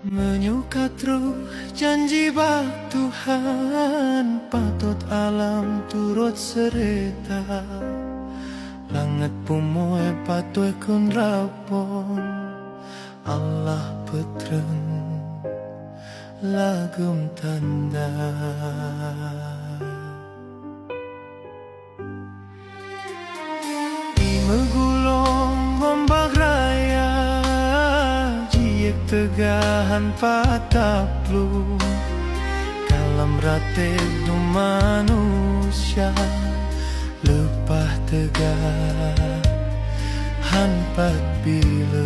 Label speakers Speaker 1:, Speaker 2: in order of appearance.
Speaker 1: Menyukat ruh janji bak Tuhan, patut alam turut sereta. Langit pumoe patut kun rapon, Allah petren lagum tanda. Di megulong ombak raya, jiek tegahan pataplu. Kalam rate du manusia, lepah tegah hanpat bila.